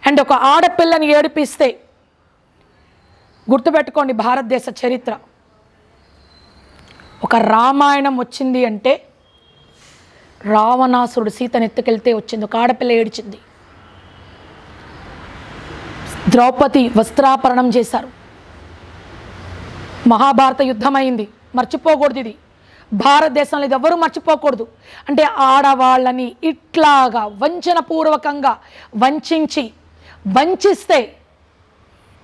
And ఒక ఆడపిల్లని ఏడిపిస్తే గుర్తుపెట్టుకోండి, భారతదేశ చరిత్ర ఒక రామాయణం వచ్చింది అంటే రావణాసురుడు సీతను ఎత్తుకెళ్తే వచ్చింది, ఒక ఆడపిల్ల ఏడిచింది. ద్రౌపది వస్త్రాపరణం చేశారు. మహాభారత యుద్ధం అయింది, మర్చిపోకూడదు. ఇది భారతదేశంలో ఇది ఎవరూ మర్చిపోకూడదు. అంటే ఆడవాళ్ళని ఇట్లాగా వంచనపూర్వకంగా వంచిస్తే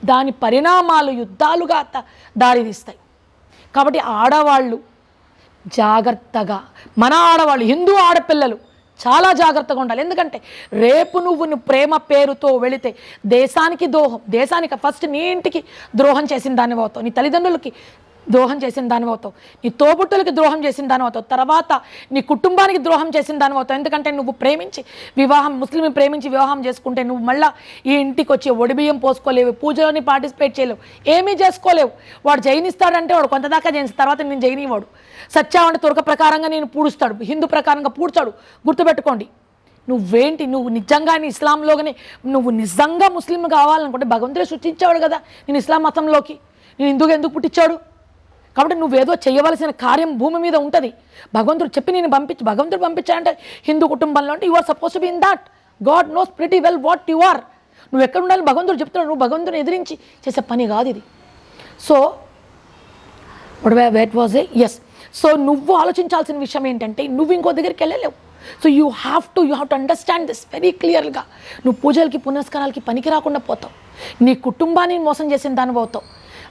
దాని పరిణామాలు యుద్ధాలుగా దారితీస్తాయి. కాబట్టి ఆడవాళ్ళు జాగ్రత్తగా, మన ఆడవాళ్ళు హిందూ ఆడపిల్లలు చాలా జాగ్రత్తగా ఉండాలి. ఎందుకంటే రేపు నువ్వు ప్రేమ పేరుతో వెళితే దేశానికి ఫస్ట్ నీ ఇంటికి ద్రోహం చేసిన దాన్ని అవుతావు, నీ తల్లిదండ్రులకి ద్రోహం చేసిన దాని అవుతావు, నీ తోబుట్టులకి ద్రోహం చేసిన దాని అవుతావు, తర్వాత నీ కుటుంబానికి ద్రోహం చేసిన దాని అవుతావు. ఎందుకంటే నువ్వు ముస్లింని ప్రేమించి వివాహం చేసుకుంటే నువ్వు మళ్ళీ ఈ ఇంటికి వచ్చి ఒడిబియ్యం పోసుకోలేవు, పూజలోని పార్టిసిపేట్ చేయలేవు, ఏమీ చేసుకోలేవు. వాడు జైనిస్తాడంటే వాడు కొంతదాకా జైనిస్తాడు, తర్వాత నేను జైనివాడు. సత్యావంటి తురక ప్రకారంగా నేను పూడుస్తాడు, హిందూ ప్రకారంగా పూడ్చాడు. గుర్తుపెట్టుకోండి, నువ్వు నిజంగా ఇస్లాంలోగానే నువ్వు నిజంగా ముస్లిం కావాలనుకుంటే భగవంతుడే సృష్టించాడు కదా నేను ఇస్లాం మతంలోకి, నేను ఎందుకు పుట్టించాడు. కాబట్టి నువ్వేదో చేయవలసిన కార్యం భూమి మీద ఉంటుంది. భగవంతుడు చెప్పి నేను భగవంతుడు పంపించాడంటే హిందూ కుటుంబంలో అంటే you are suppose to be in that. God knows pretty well what you are. నువ్వు ఎక్కడ ఉండాలి భగవంతుడు చెప్తున్నాడు. నువ్వు భగవంతుని ఎదిరించి చేసే పని కాదు ఇది. సో సో నువ్వు ఆలోచించాల్సిన విషయం ఏంటంటే నువ్వు ఇంకో దగ్గరికి వెళ్ళలేవు. So you have to understand this very క్లియర్గా. నువ్వు పూజలకి పునస్కారాలకి పనికి రాకుండా పోతావు, నీ కుటుంబాన్ని మోసం చేసిన దానివి అవుతావు,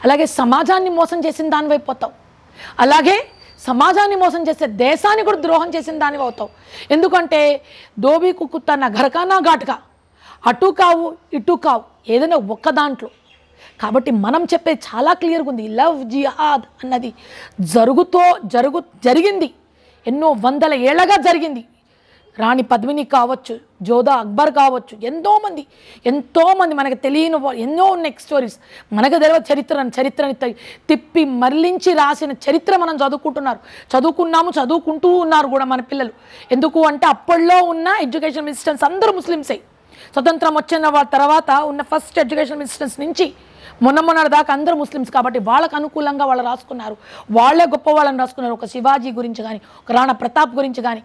అలాగే సమాజాన్ని మోసం చేసిన దానివి అయిపోతావు, అలాగే సమాజాన్ని మోసం చేసే దేశాన్ని కూడా ద్రోహం చేసిన దానివి అవుతావు. ఎందుకంటే దోబీ కుక్కుతన్న ఘరకానా ఘాటుగా అటు కావు ఇటు కావు, ఏదైనా ఒక్క దాంట్లో. కాబట్టి మనం చెప్పేది చాలా క్లియర్గా ఉంది. లవ్ జిహాద్ అన్నది జరిగింది, ఎన్నో వందల ఏళ్ళగా జరిగింది. రాణి పద్మిని కావచ్చు, జోధా అక్బర్ కావచ్చు, ఎంతోమంది మనకు తెలియని ఎన్నో ఉన్నాయి స్టోరీస్. మనకు తెలియదు చరిత్రని తిప్పి మరలించి రాసిన చరిత్ర మనం చదువుకుంటూ ఉన్నారు కూడా మన పిల్లలు. ఎందుకు అంటే అప్పట్లో ఉన్న ఎడ్యుకేషన్ మినిస్టర్స్ అందరూ ముస్లిమ్సే. స్వతంత్రం వచ్చిన తర్వాత ఉన్న ఫస్ట్ ఎడ్యుకేషన్ మినిస్టర్స్ నుంచి మొన్న దాకా అందరూ ముస్లిమ్స్. కాబట్టి వాళ్ళకు అనుకూలంగా వాళ్ళు రాసుకున్నారు, వాళ్ళే గొప్ప వాళ్ళని రాసుకున్నారు. ఒక శివాజీ గురించి కానీ, ఒక రాణా ప్రతాప్ గురించి కానీ,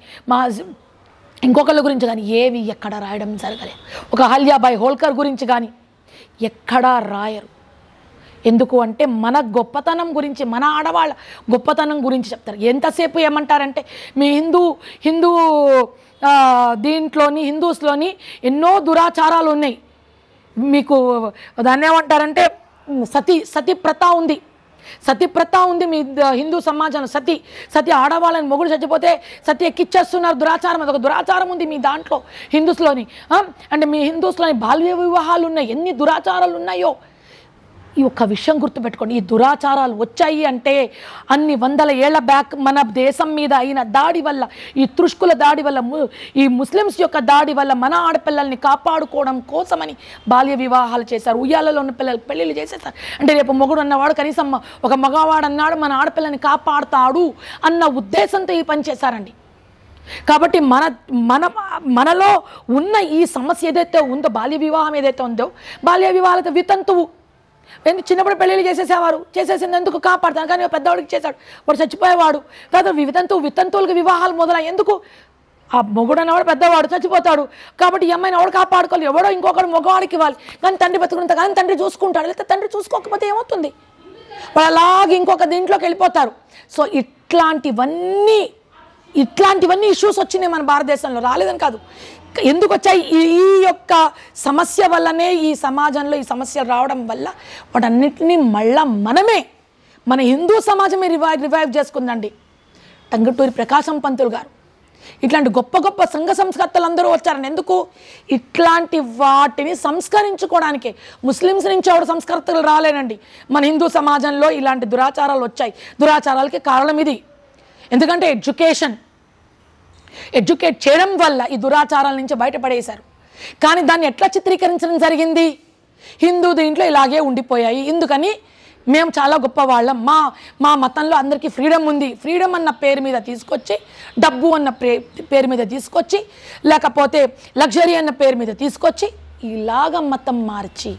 ఇంకొకళ్ళ గురించి కానీ ఏవి ఎక్కడ రాయడం జరగలేదు. ఒక అహల్యాబాయి హోల్కర్ గురించి కానీ ఎక్కడా రాయరు. ఎందుకు అంటే మన గొప్పతనం గురించి, మన ఆడవాళ్ళ గొప్పతనం గురించి చెప్తారు. ఎంతసేపు ఏమంటారంటే మీ హిందూ హిందూస్లోని ఎన్నో దురాచారాలు ఉన్నాయి, మీకు దాన్ని ఏమంటారంటే సతీ ప్రథ ఉంది మీ హిందూ సమాజంలో. సతీ ఆడవాళ్ళని మొగుడు చచ్చిపోతే సతీ ఎక్కిచ్చేస్తున్నారు, దురాచారం. అదొక దురాచారం ఉంది మీ దాంట్లో హిందూస్లోని. అంటే మీ హిందూస్లోని బాల్య వివాహాలు ఉన్నాయి, ఎన్ని దురాచారాలు ఉన్నాయో. ఈ ఒక్క విషయం గుర్తుపెట్టుకోండి, ఈ దురాచారాలు వచ్చాయి అంటే అన్ని వందల ఏళ్ల బ్యాక్ మన దేశం మీద అయిన దాడి వల్ల, ఈ తుష్కుల దాడి వల్ల, ఈ ముస్లిమ్స్ యొక్క దాడి వల్ల మన ఆడపిల్లల్ని కాపాడుకోవడం కోసమని బాల్య వివాహాలు చేశారు. ఉయ్యాలలో ఉన్న పిల్లలు పెళ్ళిళ్ళు చేసేసారు. అంటే రేపు మొగుడు అన్నవాడు కనీసం ఒక మగవాడు అన్నాడు మన ఆడపిల్లని కాపాడుతాడు అన్న ఉద్దేశంతో ఈ పని చేశారండి. కాబట్టి మనలో ఉన్న ఈ సమస్య ఏదైతే ఉందో, బాల్య వివాహం ఏదైతే ఉందో, బాల్య వివాహాలతో వితంతువు చిన్నప్పుడు పెళ్ళిళ్ళు చేసేసింది ఎందుకు కాపాడుతాను, కానీ పెద్దవాడికి చేశాడు, వాడు చచ్చిపోయేవాడు. తర్వాత వితంతువులకి వివాహాలు మొదలై ఎందుకు, ఆ మొగుడు అన్నవాడు పెద్దవాడు చచ్చిపోతాడు కాబట్టి ఈ అమ్మాయిని ఎవడు కాపాడుకోవాలి, ఎవడో ఇంకొకడు మగవాడికి ఇవ్వాలి. కానీ తండ్రి బతుకున్నంత కానీ తండ్రి చూసుకుంటాడు, లేకపోతే తండ్రి చూసుకోకపోతే ఏమవుతుంది, వాళ్ళు అలాగే ఇంకొక దీంట్లోకి వెళ్ళిపోతారు. సో ఇట్లాంటివన్నీ ఇష్యూస్ వచ్చినాయి మన భారతదేశంలో, రాలేదని కాదు. ఎందుకు వచ్చాయి, ఈ యొక్క సమస్య వల్లనే ఈ సమాజంలో ఈ సమస్యలు రావడం వల్ల వాటన్నిటినీ మళ్ళా మన హిందూ సమాజమే రివైవ్ చేసుకుందండి. టంగుటూరి ప్రకాశం పంతులు గారు, ఇట్లాంటి గొప్ప గొప్ప సంఘ సంస్కర్తలు అందరూ వచ్చారని. ఎందుకు, ఇట్లాంటి వాటిని సంస్కరించుకోవడానికే. ముస్లిమ్స్ నుంచి ఎవరు సంస్కర్తలు రాలేనండి. మన హిందూ సమాజంలో ఇలాంటి దురాచారాలు వచ్చాయి. దురాచారాలకి కారణం ఇది. ఎందుకంటే ఎడ్యుకేట్ చేయడం వల్ల ఈ దురాచారాల నుంచి బయటపడేశారు. కానీ దాన్ని ఎట్లా చిత్రీకరించడం జరిగింది, హిందూ దీంట్లో ఇలాగే ఉండిపోయాయి. ఎందుకని మేము చాలా గొప్పవాళ్ళం, మా మతంలో అందరికీ ఫ్రీడమ్ ఉంది, ఫ్రీడమ్ అన్న పేరు మీద తీసుకొచ్చి, డబ్బు అన్న పేరు మీద తీసుకొచ్చి, లేకపోతే లగ్జరీ అన్న పేరు మీద తీసుకొచ్చి ఇలాగ మతం మార్చి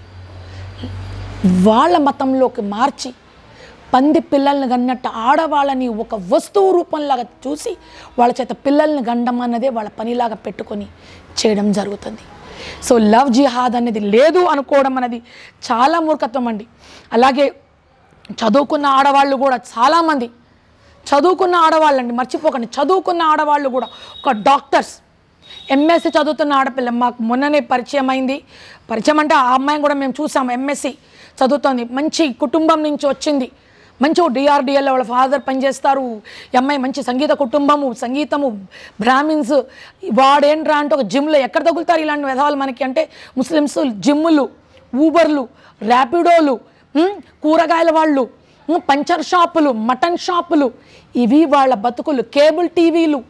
వాళ్ళ మతంలోకి మార్చి పంది పిల్లల్ని కన్నట్టు ఆడవాళ్ళని ఒక వస్తువు రూపంలాగా చూసి వాళ్ళ చేత పిల్లల్ని గండం అన్నదే వాళ్ళ పనిలాగా పెట్టుకొని చేయడం జరుగుతుంది. సో లవ్ జిహాద్ అనేది లేదు అనుకోవడం అనేది చాలా మూర్ఖత్వం అండి. అలాగే చదువుకున్న ఆడవాళ్ళు కూడా చాలామంది, చదువుకున్న ఆడవాళ్ళండి, మర్చిపోకండి, చదువుకున్న ఆడవాళ్ళు కూడా ఒక డాక్టర్స్, ఎంఎస్సి చదువుతున్న ఆడపిల్ల మాకు మొన్ననే పరిచయం అయింది. పరిచయం అంటే ఆ అమ్మాయిని కూడా మేము చూసాము, ఎంఎస్సి చదువుతోంది, మంచి కుటుంబం నుంచి వచ్చింది, మంచి డిఆర్డిఎల్లో వాళ్ళ ఫాదర్ పనిచేస్తారు, ఈ అమ్మాయి మంచి సంగీత కుటుంబము, సంగీతము, బ్రాహ్మిన్స్. వాడేంట్రా అంటే ఒక జిమ్లో ఎక్కడ తగులుతారు ఇలాంటి విధాలు మనకి అంటే ముస్లిమ్స్ జిమ్ములు, ఊబర్లు, ర్యాపిడోలు, కూరగాయల వాళ్ళు, పంచర్ షాపులు, మటన్ షాపులు, ఇవి వాళ్ళ బతుకులు, కేబుల్ టీవీలు,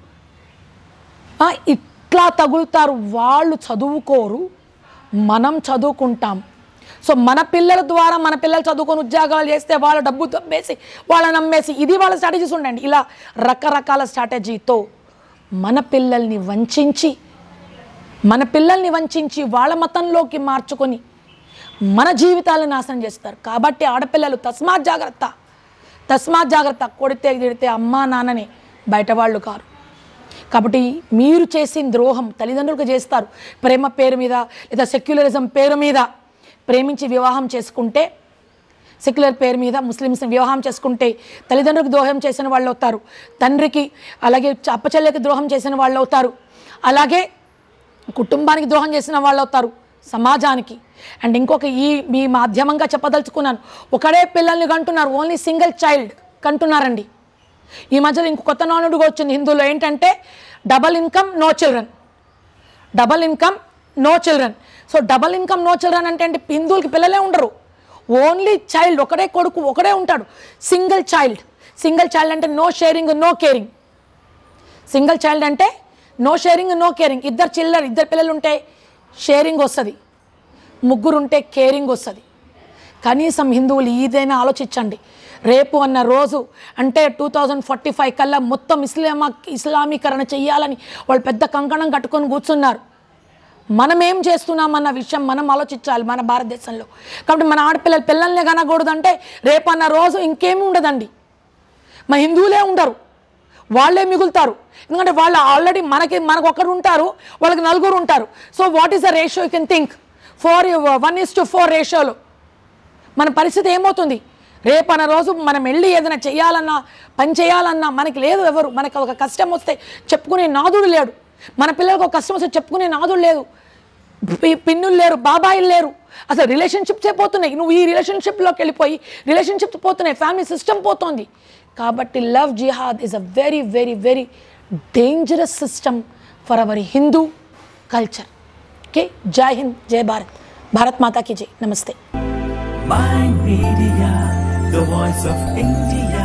ఇట్లా తగులుతారు. వాళ్ళు చదువుకోరు, మనం చదువుకుంటాం. సో మన పిల్లల ద్వారా మన పిల్లలు చదువుకొని ఉద్యోగాలు చేస్తే వాళ్ళ డబ్బు తమ్మేసి వాళ్ళని నమ్మేసి, ఇది వాళ్ళ స్ట్రాటజీస్ ఉండండి. ఇలా రకరకాల స్ట్రాటజీతో మన పిల్లల్ని వంచించి వాళ్ళ మతంలోకి మార్చుకొని మన జీవితాలను నాశనం చేస్తారు. కాబట్టి ఆడపిల్లలు తస్మాత్ జాగ్రత్త. కొడితే తిడితే అమ్మా నాన్ననే, బయట వాళ్ళు కారు. కాబట్టి మీరు చేసిన ద్రోహం తల్లిదండ్రులకు చేస్తారు. ప్రేమ పేరు మీద లేదా సెక్యులరిజం పేరు మీద ప్రేమించి వివాహం చేసుకుంటే, సెక్యులర్ పేరు మీద ముస్లిమ్స్ని వివాహం చేసుకుంటే తల్లిదండ్రులకు ద్రోహం చేసిన వాళ్ళు అవుతారు, తండ్రికి అలాగే అప్పచెల్లెకి ద్రోహం చేసిన వాళ్ళు అవుతారు, అలాగే కుటుంబానికి ద్రోహం చేసిన వాళ్ళు అవుతారు, సమాజానికి. అండ్ ఇంకొక మీ మాధ్యమంగా చెప్పదలుచుకున్నాను, ఒకడే పిల్లల్ని కంటున్నారు, ఓన్లీ సింగిల్ చైల్డ్ కంటున్నారండి. ఈ మధ్యలో ఇంకో కొత్త నానుడుగా వచ్చింది హిందూలో, ఏంటంటే double income no children. So double income no children అంటే హిందువులకి పిల్లలే ఉండరు, ఓన్లీ చైల్డ్, ఒకడే కొడుకు ఒకడే ఉంటాడు, సింగిల్ చైల్డ్ అంటే no sharing no caring. Single child అంటే నో షేరింగ్ నో కేరింగ్. ఇద్దరు పిల్లలు ఉంటే షేరింగ్ వస్తుంది, ముగ్గురు ఉంటే కేరింగ్ వస్తుంది. కనీసం హిందువులు ఇదైనా ఆలోచించండి. రేపు అన్న రోజు అంటే 2045 కల్లా మొత్తం ఇస్లామీకరణ చెయ్యాలని వాళ్ళు పెద్ద కంకణం కట్టుకొని కూర్చున్నారు. మనం ఏం చేస్తున్నామన్న విషయం మనం ఆలోచించాలి మన భారతదేశంలో. కాబట్టి మన పిల్లల్ని కనకూడదంటే రేపు అన్న రోజు ఇంకేమీ ఉండదండి, మన హిందువులే ఉండరు, వాళ్ళే మిగులుతారు. ఎందుకంటే వాళ్ళు ఆల్రెడీ మనకు ఒకరు ఉంటారు, వాళ్ళకి నలుగురు ఉంటారు. So what is the ratio? You can think 1:4 రేషియోలో మన పరిస్థితి ఏమవుతుంది? రేపు అన్న రోజు మనం వెళ్ళి ఏదైనా చేయాలన్నా, పని చేయాలన్నా మనకి లేదు ఎవరు. మనకు ఒక కష్టం వస్తే చెప్పుకునే నాదుడు లేడు, మన పిల్లలకు ఒక కష్టం వస్తే చెప్పుకునే నాదుడు లేదు, పిన్నులు లేరు, బాబాయిలు లేరు. అసలు రిలేషన్షిప్సే పోతున్నాయి. నువ్వు ఈ రిలేషన్షిప్లోకి వెళ్ళిపోయి రిలేషన్షిప్స్ పోతున్నాయి, ఫ్యామిలీ సిస్టమ్ పోతుంది. కాబట్టి love jihad is a very very very dangerous system for hour Hindu culture. Okay, జై హింద్, జై భారత్, భారత్ మాతా కీ జై. నమస్తే. My Media, the voice of India.